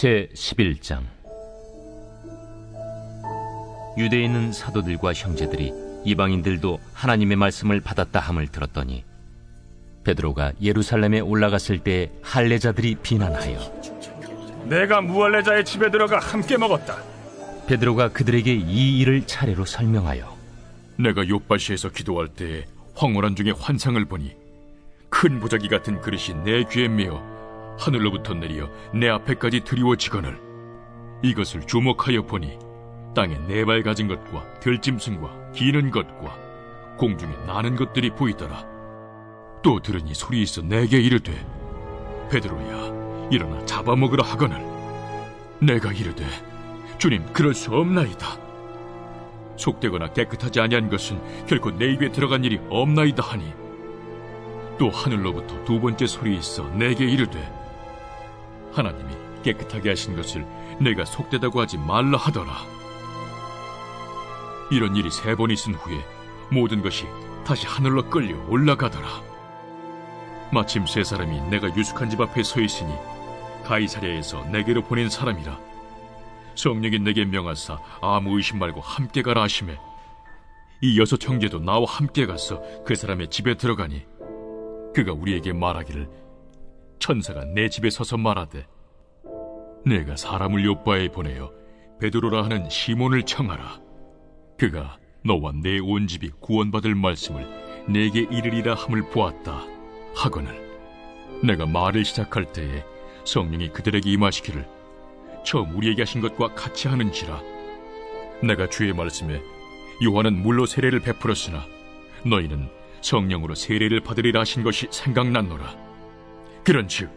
제11장. 유대에 있는 사도들과 형제들이 이방인들도 하나님의 말씀을 받았다 함을 들었더니 베드로가 예루살렘에 올라갔을 때 할례자들이 비난하여 내가 무할례자의 집에 들어가 함께 먹었다. 베드로가 그들에게 이 일을 차례로 설명하여 내가 욥바시에서 기도할 때 황홀한 중에 환상을 보니 큰 보자기 같은 그릇이 내 귀에 메어 하늘로부터 내려 내 앞에까지 드리워지거늘 이것을 주목하여 보니 땅에 네 발 가진 것과 들짐승과 기는 것과 공중에 나는 것들이 보이더라. 또 들으니 소리 있어 내게 이르되 베드로야 일어나 잡아먹으라 하거늘 내가 이르되 주님 그럴 수 없나이다. 속되거나 깨끗하지 아니한 것은 결코 내 입에 들어간 일이 없나이다 하니 또 하늘로부터 두 번째 소리 있어 내게 이르되 하나님이 깨끗하게 하신 것을 내가 속되다고 하지 말라 하더라. 이런 일이 3번 있은 후에 모든 것이 다시 하늘로 끌려 올라가더라. 마침 3사람이 내가 유숙한 집 앞에 서 있으니 가이사랴에서 내게로 보낸 사람이라. 성령이 내게 명하사 아무 의심 말고 함께 가라 하시매 이 6 형제도 나와 함께 가서 그 사람의 집에 들어가니 그가 우리에게 말하기를 천사가 내 집에 서서 말하되 내가 사람을 요바에 보내어 베드로라 하는 시몬을 청하라. 그가 너와 내 온 집이 구원받을 말씀을 내게 이르리라 함을 보았다 하거늘 내가 말을 시작할 때에 성령이 그들에게 임하시기를 처음 우리에게 하신 것과 같이 하는지라. 내가 주의 말씀에 요한은 물로 세례를 베풀었으나 너희는 성령으로 세례를 받으리라 하신 것이 생각났노라. 그런즉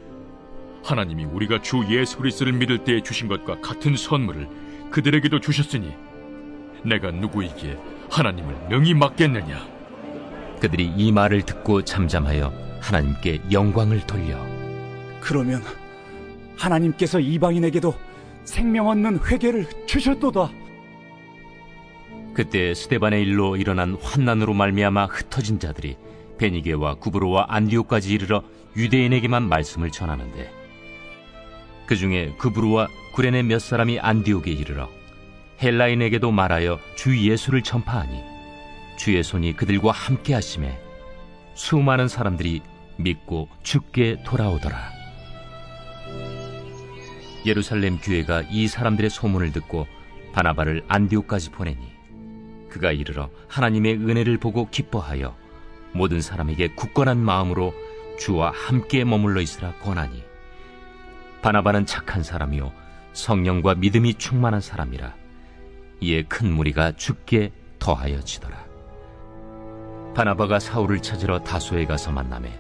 하나님이 우리가 주 예수 그리스도를 믿을 때에 주신 것과 같은 선물을 그들에게도 주셨으니 내가 누구이기에 하나님을 능히 맡겠느냐. 그들이 이 말을 듣고 잠잠하여 하나님께 영광을 돌려 그러면 하나님께서 이방인에게도 생명 얻는 회개를 주셨도다. 그때 스데반의 일로 일어난 환난으로 말미암아 흩어진 자들이 베니게와 구브로와 안디옥까지 이르러 유대인에게만 말씀을 전하는데 그 중에 구브로와 구레네 몇 사람이 안디옥에 이르러 헬라인에게도 말하여 주 예수를 전파하니 주의 손이 그들과 함께 하심에 수많은 사람들이 믿고 주께 돌아오더라. 예루살렘 교회가 이 사람들의 소문을 듣고 바나바를 안디옥까지 보내니 그가 이르러 하나님의 은혜를 보고 기뻐하여 모든 사람에게 굳건한 마음으로 주와 함께 머물러 있으라 권하니 바나바는 착한 사람이요 성령과 믿음이 충만한 사람이라. 이에 큰 무리가 주께 더하여지더라. 바나바가 사울을 찾으러 다소에 가서 만나매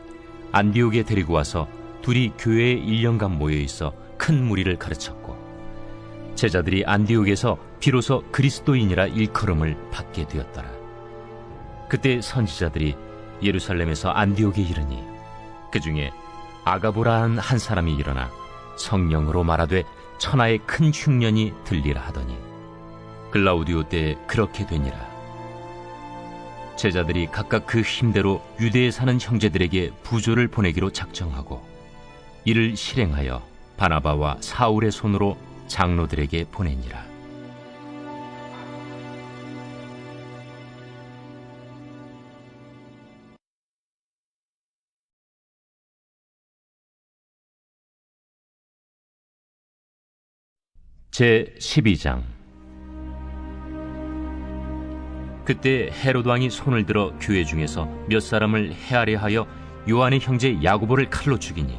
안디옥에 데리고 와서 둘이 교회에 1년간 모여 있어 큰 무리를 가르쳤고 제자들이 안디옥에서 비로소 그리스도인이라 일컬음을 받게 되었더라. 그때 선지자들이 예루살렘에서 안디옥에 이르니 그 중에 아가보라는 한 사람이 일어나 성령으로 말하되 천하의 큰 흉년이 들리라 하더니 글라우디오 때에 그렇게 되니라. 제자들이 각각 그 힘대로 유대에 사는 형제들에게 부조를 보내기로 작정하고 이를 실행하여 바나바와 사울의 손으로 장로들에게 보내니라. 제12장. 그때 헤롯 왕이 손을 들어 교회 중에서 몇 사람을 해하려 하여 요한의 형제 야고보를 칼로 죽이니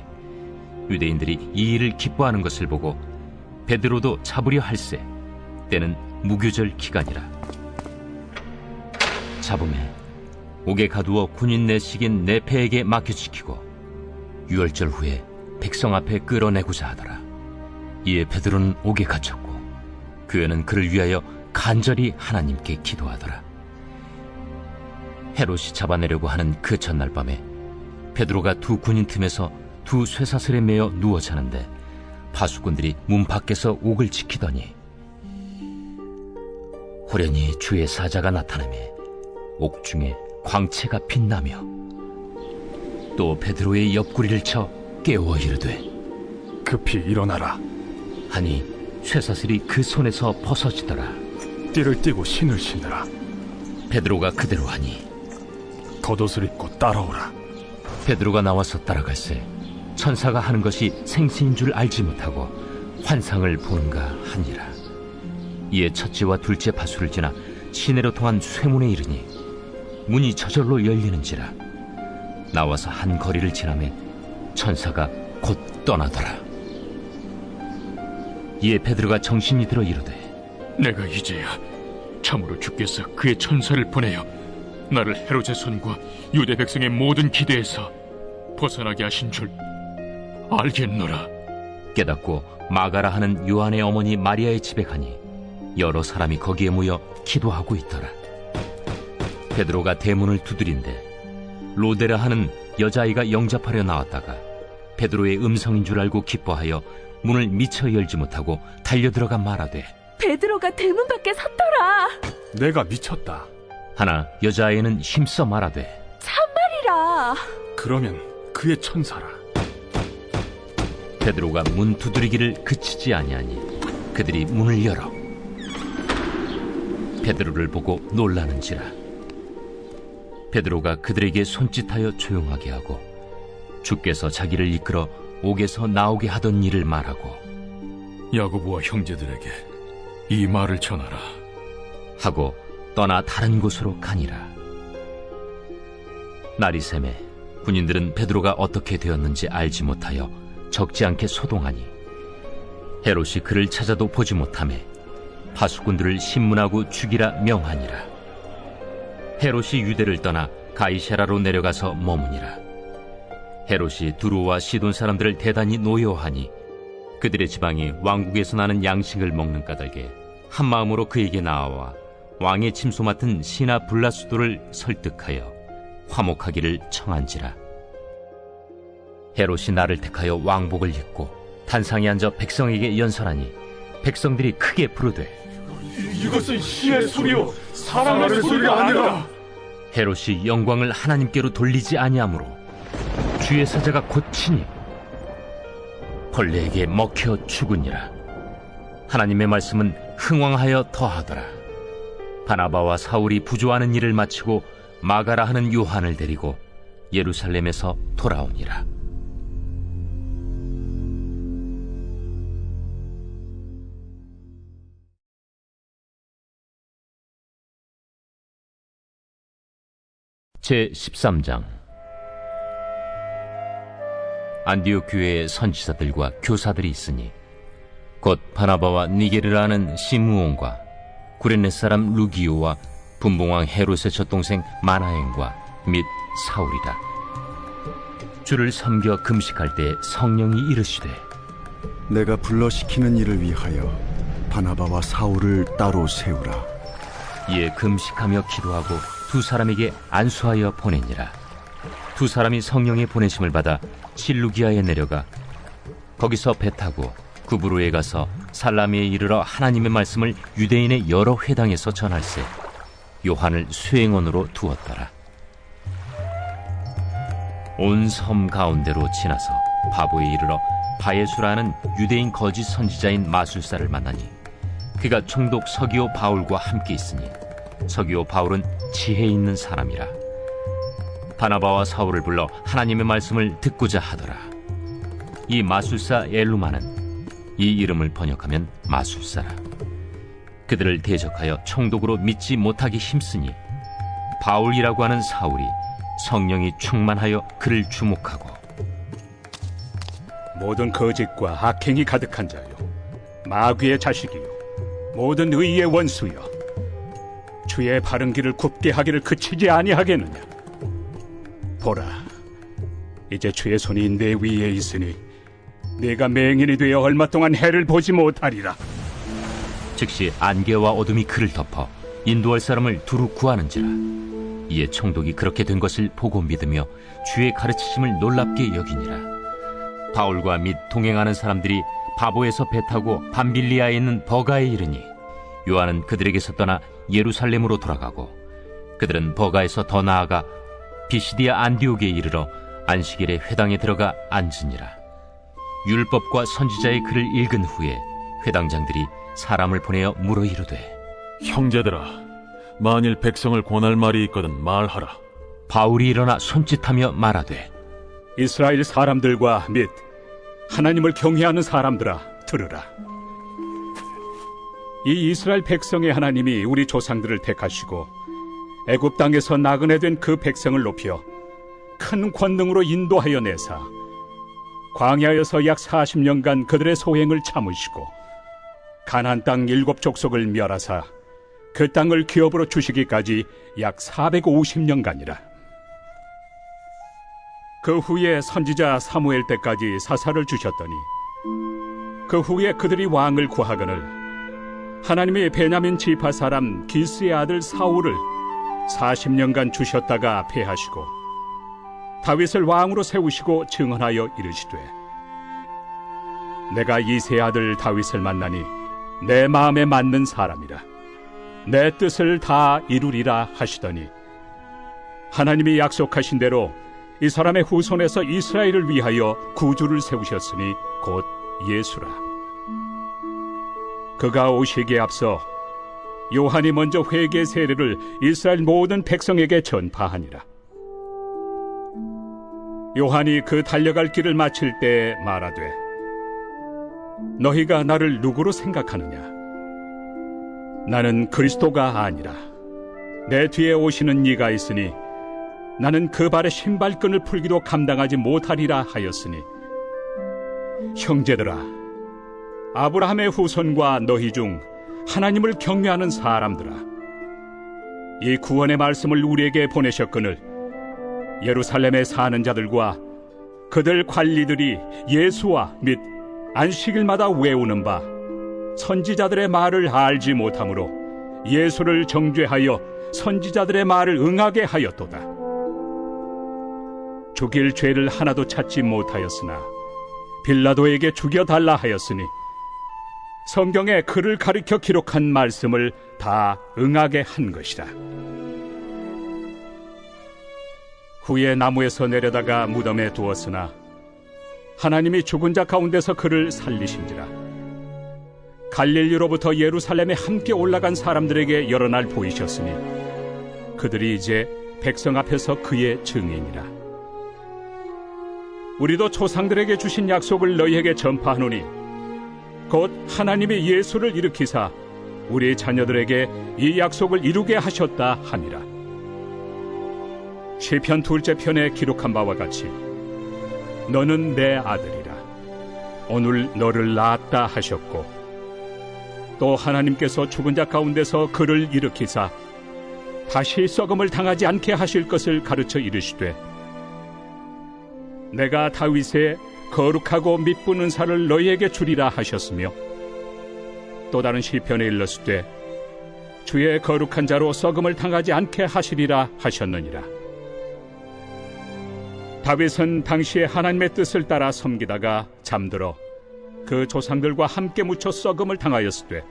유대인들이 이 일을 기뻐하는 것을 보고 베드로도 잡으려 할세 때는 무교절 기간이라. 잡음에 옥에 가두어 군인 내식인 네페에게 맡겨지키고 유월절 후에 백성 앞에 끌어내고자 하더라. 이에 베드로는 옥에 갇혔고 교회는 그를 위하여 간절히 하나님께 기도하더라. 헤롯이 잡아내려고 하는 그 전날 밤에 베드로가 두 군인 틈에서 두 쇠사슬에 매어 누워 자는데 파수꾼들이 문 밖에서 옥을 지키더니 호련히 주의 사자가 나타나매 옥중에 광채가 빛나며 또 베드로의 옆구리를 쳐 깨워 이르되 급히 일어나라. 하니 쇠사슬이 그 손에서 벗어지더라. 띠를 띠고 신을 신으라. 베드로가 그대로 하니 겉옷을 입고 따라오라. 베드로가 나와서 따라갈새 천사가 하는 것이 생시인 줄 알지 못하고 환상을 보는가 하니라. 이에 첫째와 둘째 바수를 지나 시내로 통한 쇠문에 이르니 문이 저절로 열리는지라. 나와서 한 거리를 지나매 천사가 곧 떠나더라. 이에 베드로가 정신이 들어 이르되 내가 이제야 참으로 주께서 그의 천사를 보내어 나를 헤롯의 손과 유대 백성의 모든 기대에서 벗어나게 하신 줄 알겠노라. 깨닫고 마가라 하는 요한의 어머니 마리아의 집에 가니 여러 사람이 거기에 모여 기도하고 있더라. 베드로가 대문을 두드린데 로데라 하는 여자아이가 영접하려 나왔다가 베드로의 음성인 줄 알고 기뻐하여 문을 미처 열지 못하고 달려들어가 말하되 베드로가 대문 밖에 섰더라. 내가 미쳤다. 하나 여자아이는 힘써 말하되 참말이라. 그러면 그의 천사라. 베드로가 문 두드리기를 그치지 아니하니 그들이 문을 열어 베드로를 보고 놀라는지라. 베드로가 그들에게 손짓하여 조용하게 하고 주께서 자기를 이끌어 옥에서 나오게 하던 일을 말하고 야고보와 형제들에게 이 말을 전하라. 하고 떠나 다른 곳으로 가니라. 날이 새매 군인들은 베드로가 어떻게 되었는지 알지 못하여 적지 않게 소동하니 헤롯이 그를 찾아도 보지 못하매 파수꾼들을 신문하고 죽이라 명하니라. 헤롯이 유대를 떠나 가이사라로 내려가서 머무니라. 헤롯이 두로와 시돈 사람들을 대단히 노여워하니 그들의 지방이 왕국에서 나는 양식을 먹는 까닭에 한 마음으로 그에게 나아와 왕의 침소 맡은 시나 블라수도를 설득하여 화목하기를 청한지라. 헤롯이 나를 택하여 왕복을 입고 단상에 앉아 백성에게 연설하니 백성들이 크게 부르되 이것은 신의 소리요 사람의 소리가 아니라. 헤롯이 영광을 하나님께로 돌리지 아니하므로 주의 사자가 곧치니 벌레에게 먹혀 죽으니라. 하나님의 말씀은 흥왕하여 더하더라. 바나바와 사울이 부조하는 일을 마치고 마가라 하는 요한을 데리고 예루살렘에서 돌아오니라. 제13장. 안디옥 교회에 선지자들과 교사들이 있으니 곧 바나바와 니게르라는 시므온과 구레네 사람 루기오와 분봉왕 헤롯의 젖동생 마나엔과 및 사울이라. 주를 섬겨 금식할 때 성령이 이르시되 내가 불러시키는 일을 위하여 바나바와 사울을 따로 세우라. 이에 금식하며 기도하고 두 사람에게 안수하여 보내니라. 두 사람이 성령의 보내심을 받아 실루기아에 내려가 거기서 배 타고 구브로에 가서 살라미에 이르러 하나님의 말씀을 유대인의 여러 회당에서 전할세 요한을 수행원으로 두었더라. 온 섬 가운데로 지나서 바보에 이르러 바예수라는 유대인 거짓 선지자인 마술사를 만나니 그가 총독 서기오 바울과 함께 있으니 서기오 바울은 지혜 있는 사람이라. 바나바와 사울을 불러 하나님의 말씀을 듣고자 하더라. 이 마술사 엘루마는 이 이름을 번역하면 마술사라. 그들을 대적하여 총독으로 믿지 못하기 힘쓰니 바울이라고 하는 사울이 성령이 충만하여 그를 주목하고 모든 거짓과 악행이 가득한 자요 마귀의 자식이요 모든 의의 원수여 주의 바른 길을 굽게 하기를 그치지 아니하겠느냐. 보라, 이제 주의 손이 내 위에 있으니 내가 맹인이 되어 얼마 동안 해를 보지 못하리라. 즉시 안개와 어둠이 그를 덮어 인도할 사람을 두루 구하는지라. 이에 총독이 그렇게 된 것을 보고 믿으며 주의 가르치심을 놀랍게 여기니라. 바울과 및 동행하는 사람들이 바보에서 배 타고 밤빌리아에 있는 버가에 이르니 요한은 그들에게서 떠나 예루살렘으로 돌아가고 그들은 버가에서 더 나아가 비시디아 안디옥에 이르러 안식일에 회당에 들어가 앉으니라. 율법과 선지자의 글을 읽은 후에 회당장들이 사람을 보내어 물어 이르되 형제들아, 만일 백성을 권할 말이 있거든 말하라. 바울이 일어나 손짓하며 말하되 이스라엘 사람들과 및 하나님을 경외하는 사람들아, 들으라. 이 이스라엘 백성의 하나님이 우리 조상들을 택하시고 애굽 땅에서 나그네 된 그 백성을 높여 큰 권능으로 인도하여 내사 광야에서 약 40년간 그들의 소행을 참으시고 가나안 땅 7족속을 멸하사 그 땅을 기업으로 주시기까지 약 450년간이라. 그 후에 선지자 사무엘 때까지 사사를 주셨더니 그 후에 그들이 왕을 구하거늘 하나님이 베냐민 지파 사람 기스의 아들 사울을 40년간 주셨다가 패하시고 다윗을 왕으로 세우시고 증언하여 이르시되 내가 이새의 아들 다윗을 만나니 내 마음에 맞는 사람이라 내 뜻을 다 이루리라 하시더니 하나님이 약속하신 대로 이 사람의 후손에서 이스라엘을 위하여 구주를 세우셨으니 곧 예수라. 그가 오시기에 앞서 요한이 먼저 회개 세례를 이스라엘 모든 백성에게 전파하니라. 요한이 그 달려갈 길을 마칠 때에 말하되 너희가 나를 누구로 생각하느냐? 나는 그리스도가 아니라 내 뒤에 오시는 이가 있으니 나는 그 발의 신발끈을 풀기도 감당하지 못하리라 하였으니 형제들아, 아브라함의 후손과 너희 중 하나님을 경외하는 사람들아, 이 구원의 말씀을 우리에게 보내셨거늘 예루살렘에 사는 자들과 그들 관리들이 예수와 및 안식일마다 외우는 바 선지자들의 말을 알지 못하므로 예수를 정죄하여 선지자들의 말을 응하게 하였도다. 죽일 죄를 하나도 찾지 못하였으나 빌라도에게 죽여달라 하였으니 성경에 그를 가리켜 기록한 말씀을 다 응하게 한 것이라. 후에 나무에서 내려다가 무덤에 두었으나 하나님이 죽은 자 가운데서 그를 살리신지라. 갈릴리로부터 예루살렘에 함께 올라간 사람들에게 여러 날 보이셨으니 그들이 이제 백성 앞에서 그의 증인이라. 우리도 조상들에게 주신 약속을 너희에게 전파하노니 곧 하나님이 예수를 일으키사 우리 자녀들에게 이 약속을 이루게 하셨다 하니라. 시편 2째 편에 기록한 바와 같이 너는 내 아들이라 오늘 너를 낳았다 하셨고 또 하나님께서 죽은 자 가운데서 그를 일으키사 다시 썩음을 당하지 않게 하실 것을 가르쳐 이르시되 내가 다윗의 거룩하고 mid은 은사를 너희에게 주리라 하셨으며 또 다른 시편에 일렀으되 주의 거룩한 자로 썩음을 당하지 않게 하시리라 하셨느니라. 다윗은 당시에 하나님의 뜻을 따라 섬기다가 잠들어 그 조상들과 함께 묻혀 썩음을 당하였으되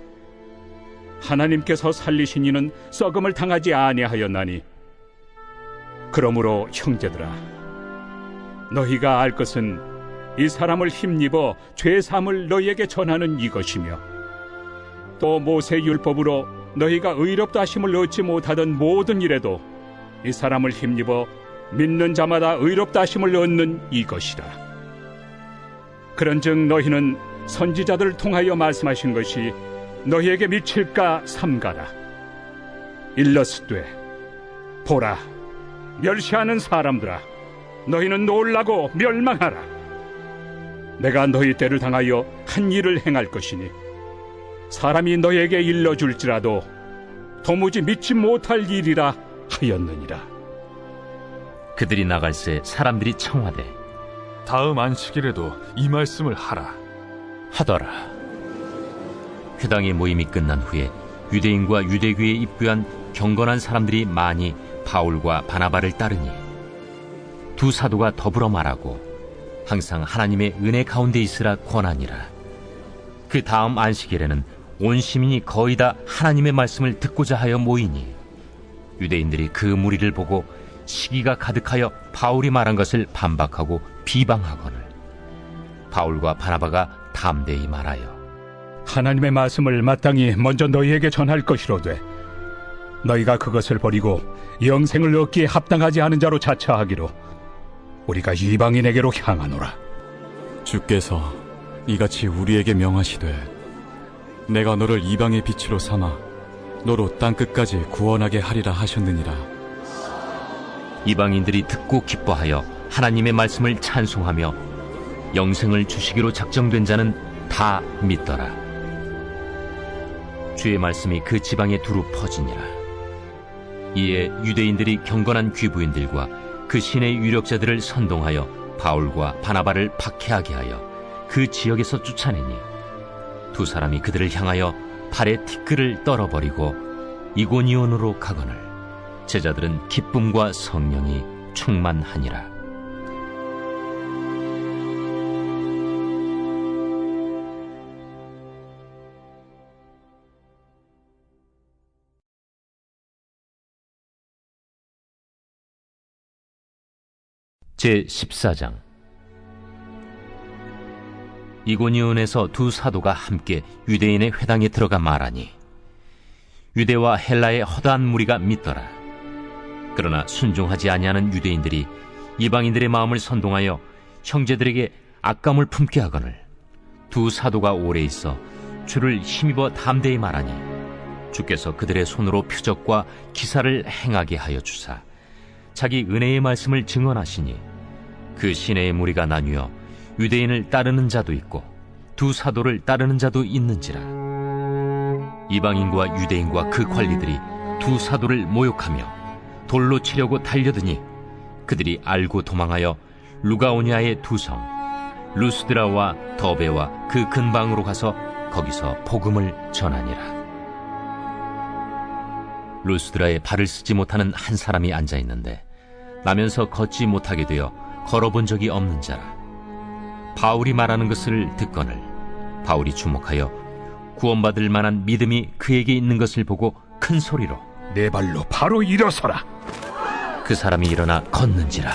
하나님께서 살리신 이는 썩음을 당하지 아니하였나니 그러므로 형제들아 너희가 알 것은 이 사람을 힘입어 죄사함을 너희에게 전하는 이것이며 또 모세 율법으로 너희가 의롭다 하심을 얻지 못하던 모든 일에도 이 사람을 힘입어 믿는 자마다 의롭다 하심을 얻는 이것이라. 그런즉 너희는 선지자들을 통하여 말씀하신 것이 너희에게 미칠까 삼가라. 일러스되 보라 멸시하는 사람들아 너희는 놀라고 멸망하라. 내가 너희 때를 당하여 한 일을 행할 것이니 사람이 너희에게 일러줄지라도 도무지 믿지 못할 일이라 하였느니라. 그들이 나갈새 사람들이 청하되 다음 안식일에도 이 말씀을 하라 하더라. 회당의 모임이 끝난 후에 유대인과 유대교에 입교한 경건한 사람들이 많이 바울과 바나바를 따르니 두 사도가 더불어 말하고 항상 하나님의 은혜 가운데 있으라 권하니라. 그 다음 안식일에는 온 시민이 거의 다 하나님의 말씀을 듣고자 하여 모이니 유대인들이 그 무리를 보고 시기가 가득하여 바울이 말한 것을 반박하고 비방하거늘 바울과 바나바가 담대히 말하여 하나님의 말씀을 마땅히 먼저 너희에게 전할 것이로되 너희가 그것을 버리고 영생을 얻기에 합당하지 않은 자로 자처하기로 우리가 이방인에게로 향하노라. 주께서 이같이 우리에게 명하시되 내가 너를 이방의 빛으로 삼아 너로 땅끝까지 구원하게 하리라 하셨느니라. 이방인들이 듣고 기뻐하여 하나님의 말씀을 찬송하며 영생을 주시기로 작정된 자는 다 믿더라. 주의 말씀이 그 지방에 두루 퍼지니라. 이에 유대인들이 경건한 귀부인들과 그 신의 유력자들을 선동하여 바울과 바나바를 박해하게 하여 그 지역에서 쫓아내니 두 사람이 그들을 향하여 발에 티끌을 떨어버리고 이고니온으로 가거늘 제자들은 기쁨과 성령이 충만하니라. 제14장. 이고니온에서 두 사도가 함께 유대인의 회당에 들어가 말하니 유대와 헬라의 허다한 무리가 믿더라. 그러나 순종하지 아니하는 유대인들이 이방인들의 마음을 선동하여 형제들에게 악감을 품게 하거늘 두 사도가 오래 있어 주를 힘입어 담대히 말하니 주께서 그들의 손으로 표적과 기사를 행하게 하여 주사 자기 은혜의 말씀을 증언하시니 그 시내의 무리가 나뉘어 유대인을 따르는 자도 있고 두 사도를 따르는 자도 있는지라. 이방인과 유대인과 그 관리들이 두 사도를 모욕하며 돌로 치려고 달려드니 그들이 알고 도망하여 루가오냐의 두 성 루스드라와 더베와 그 근방으로 가서 거기서 복음을 전하니라. 루스드라에 발을 쓰지 못하는 한 사람이 앉아 있는데 나면서 걷지 못하게 되어 걸어본 적이 없는 자라. 바울이 말하는 것을 듣거늘 바울이 주목하여 구원받을 만한 믿음이 그에게 있는 것을 보고 큰 소리로 내 발로 바로 일어서라. 그 사람이 일어나 걷는지라.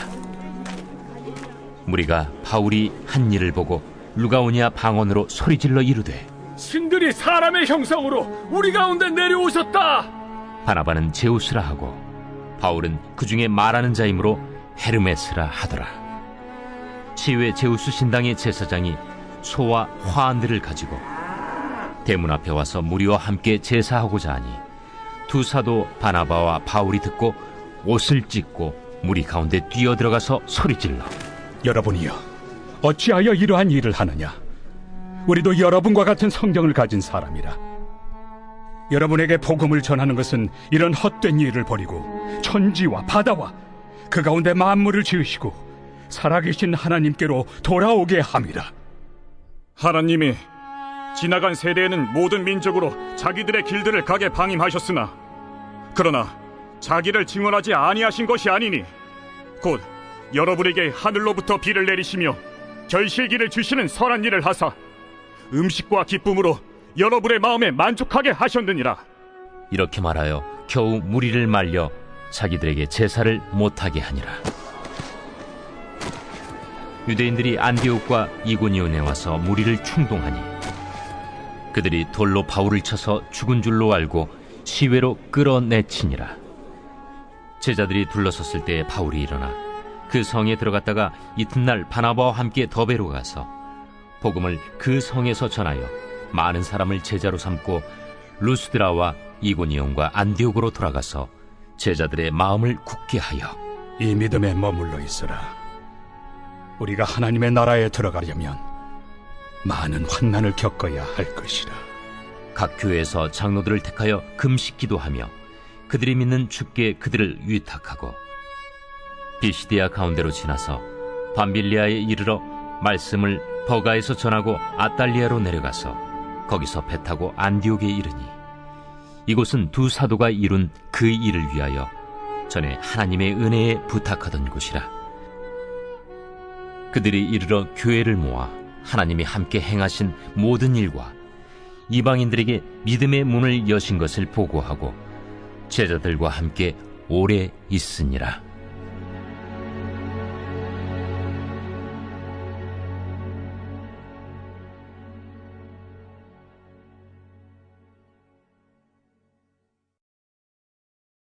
무리가 바울이 한 일을 보고 루가오냐 방언으로 소리질러 이르되 신들이 사람의 형상으로 우리 가운데 내려오셨다. 바나바는 제우스라 하고 바울은 그 중에 말하는 자이므로 헤르메스라 하더라. 치유의 제우스 신당의 제사장이 소와 화환들을 가지고 대문 앞에 와서 무리와 함께 제사하고자 하니 두 사도 바나바와 바울이 듣고 옷을 찢고 무리 가운데 뛰어들어가서 소리질러 여러분이여, 어찌하여 이러한 일을 하느냐? 우리도 여러분과 같은 성경을 가진 사람이라. 여러분에게 복음을 전하는 것은 이런 헛된 일을 버리고 천지와 바다와 그 가운데 만물을 지으시고 살아계신 하나님께로 돌아오게 함이라. 하나님이 지나간 세대에는 모든 민족으로 자기들의 길들을 가게 방임하셨으나 그러나 자기를 증언하지 아니하신 것이 아니니 곧 여러분에게 하늘로부터 비를 내리시며 결실기를 주시는 선한 일을 하사 음식과 기쁨으로 여러분의 마음에 만족하게 하셨느니라. 이렇게 말하여 겨우 무리를 말려 자기들에게 제사를 못하게 하니라. 유대인들이 안디옥과 이고니온에 와서 무리를 충동하니 그들이 돌로 바울을 쳐서 죽은 줄로 알고 시외로 끌어내치니라. 제자들이 둘러섰을 때 바울이 일어나 그 성에 들어갔다가 이튿날 바나바와 함께 더베로 가서 복음을 그 성에서 전하여 많은 사람을 제자로 삼고 루스드라와 이고니온과 안디옥으로 돌아가서 제자들의 마음을 굳게 하여 이 믿음에 머물러 있으라. 우리가 하나님의 나라에 들어가려면 많은 환난을 겪어야 할 것이라. 각 교회에서 장로들을 택하여 금식 기도하며 그들이 믿는 주께 그들을 위탁하고 비시디아 가운데로 지나서 밤빌리아에 이르러 말씀을 버가에서 전하고 아달리아로 내려가서 거기서 배 타고 안디옥에 이르니 이곳은 두 사도가 이룬 그 일을 위하여 전에 하나님의 은혜에 부탁하던 곳이라. 그들이 이르러 교회를 모아 하나님이 함께 행하신 모든 일과 이방인들에게 믿음의 문을 여신 것을 보고하고 제자들과 함께 오래 있으니라.